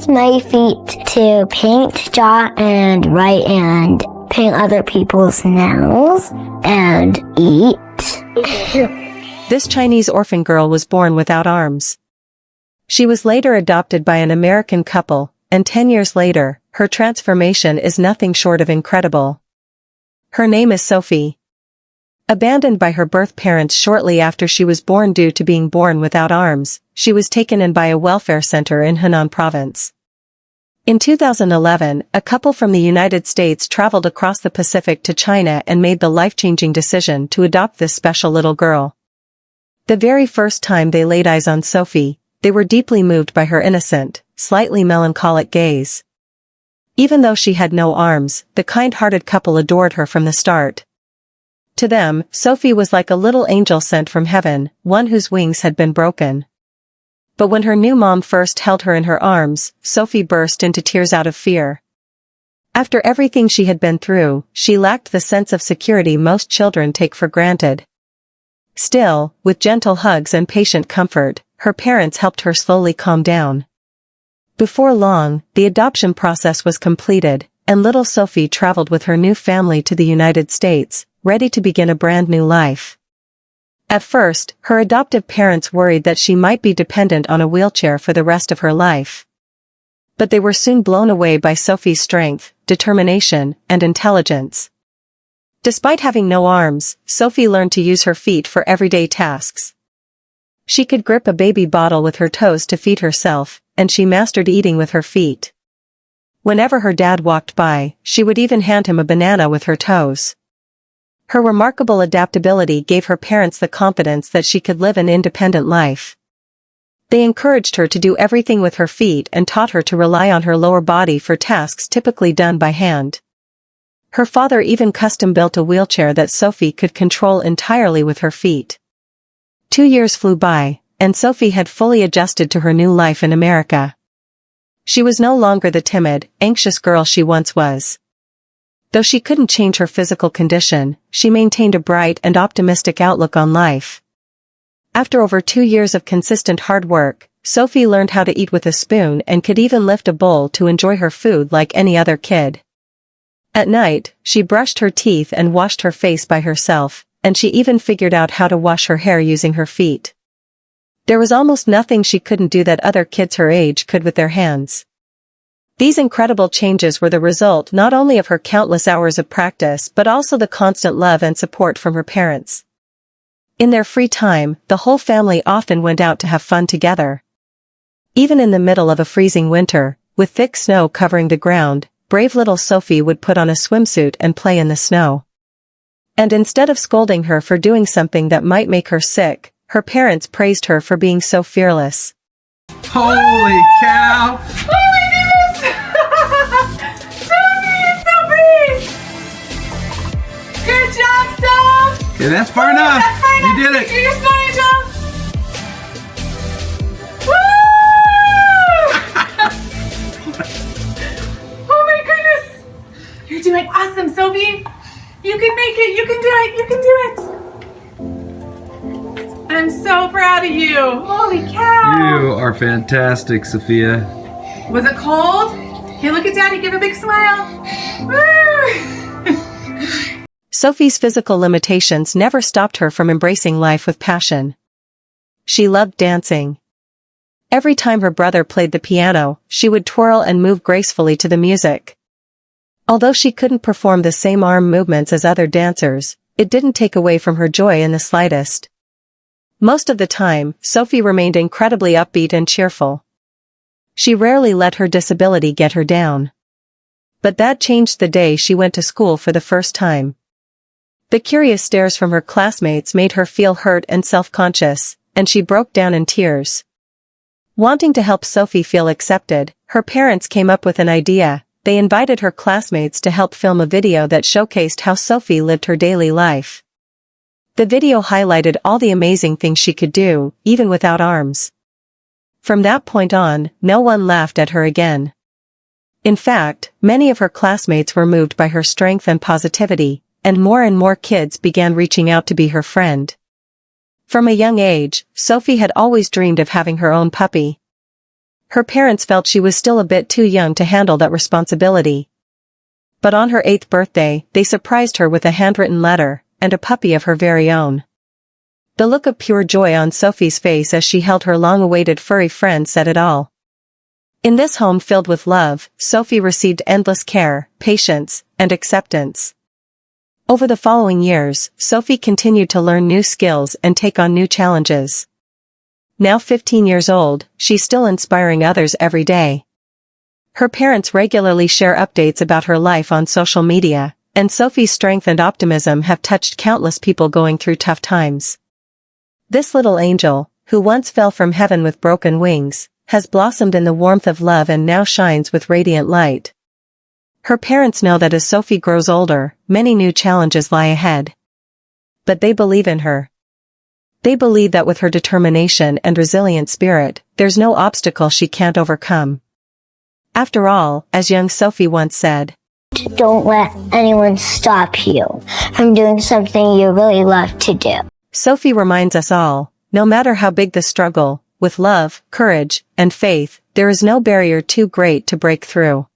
use my feet to paint, draw, and write, and paint other people's nails, and eat. This Chinese orphan girl was born without arms. She was later adopted by an American couple, and 10 years later, her transformation is nothing short of incredible. Her name is Sophie. Abandoned by her birth parents shortly after she was born due to being born without arms, she was taken in by a welfare center in Henan Province. In 2011, a couple from the United States traveled across the Pacific to China and made the life-changing decision to adopt this special little girl. The very first time they laid eyes on Sophie, they were deeply moved by her innocent, slightly melancholic gaze. Even though she had no arms, the kind-hearted couple adored her from the start. To them, Sophie was like a little angel sent from heaven, one whose wings had been broken. But when her new mom first held her in her arms, Sophie burst into tears out of fear. After everything she had been through, she lacked the sense of security most children take for granted. Still, with gentle hugs and patient comfort, her parents helped her slowly calm down. Before long, the adoption process was completed, and little Sophie traveled with her new family to the United States, ready to begin a brand new life. At first, her adoptive parents worried that she might be dependent on a wheelchair for the rest of her life. But they were soon blown away by Sophie's strength, determination, and intelligence. Despite having no arms, Sophie learned to use her feet for everyday tasks. She could grip a baby bottle with her toes to feed herself, and she mastered eating with her feet. Whenever her dad walked by, she would even hand him a banana with her toes. Her remarkable adaptability gave her parents the confidence that she could live an independent life. They encouraged her to do everything with her feet and taught her to rely on her lower body for tasks typically done by hand. Her father even custom-built a wheelchair that Sophie could control entirely with her feet. 2 years flew by, and Sophie had fully adjusted to her new life in America. She was no longer the timid, anxious girl she once was. Though she couldn't change her physical condition, she maintained a bright and optimistic outlook on life. After over 2 years of consistent hard work, Sophie learned how to eat with a spoon and could even lift a bowl to enjoy her food like any other kid. At night, she brushed her teeth and washed her face by herself, and she even figured out how to wash her hair using her feet. There was almost nothing she couldn't do that other kids her age could with their hands. These incredible changes were the result not only of her countless hours of practice but also the constant love and support from her parents. In their free time, the whole family often went out to have fun together. Even in the middle of a freezing winter, with thick snow covering the ground, brave little Sophie would put on a swimsuit and play in the snow. And instead of scolding her for doing something that might make her sick, her parents praised her for being so fearless. Holy cow! Oh my goodness! Sophie, it's so brave! Good job, Soph! Yeah, that's far enough. That's far enough. You did it. Do your smile, Angel. Woo! Oh my goodness! You're doing awesome, Sophie. You can make it. You can do it. You can do it. I'm so proud of you. Holy cow. You are fantastic, Sophia. Was it cold? Hey, look at Daddy. Give a big smile. Woo! Sophie's physical limitations never stopped her from embracing life with passion. She loved dancing. Every time her brother played the piano, she would twirl and move gracefully to the music. Although she couldn't perform the same arm movements as other dancers, it didn't take away from her joy in the slightest. Most of the time, Sophie remained incredibly upbeat and cheerful. She rarely let her disability get her down. But that changed the day she went to school for the first time. The curious stares from her classmates made her feel hurt and self-conscious, and she broke down in tears. Wanting to help Sophie feel accepted, her parents came up with an idea. They invited her classmates to help film a video that showcased how Sophie lived her daily life. The video highlighted all the amazing things she could do, even without arms. From that point on, no one laughed at her again. In fact, many of her classmates were moved by her strength and positivity, and more kids began reaching out to be her friend. From a young age, Sophie had always dreamed of having her own puppy. Her parents felt she was still a bit too young to handle that responsibility. But on her 8th birthday, they surprised her with a handwritten letter, and a puppy of her very own. The look of pure joy on Sophie's face as she held her long-awaited furry friend said it all. In this home filled with love, Sophie received endless care, patience, and acceptance. Over the following years, Sophie continued to learn new skills and take on new challenges. Now 15 years old, she's still inspiring others every day. Her parents regularly share updates about her life on social media, and Sophie's strength and optimism have touched countless people going through tough times. This little angel, who once fell from heaven with broken wings, has blossomed in the warmth of love and now shines with radiant light. Her parents know that as Sophie grows older, many new challenges lie ahead. But they believe in her. They believe that with her determination and resilient spirit, there's no obstacle she can't overcome. After all, as young Sophie once said, Don't let anyone stop you from doing something you really love to do. Sophie reminds us all, no matter how big the struggle, with love, courage, and faith, there is no barrier too great to break through.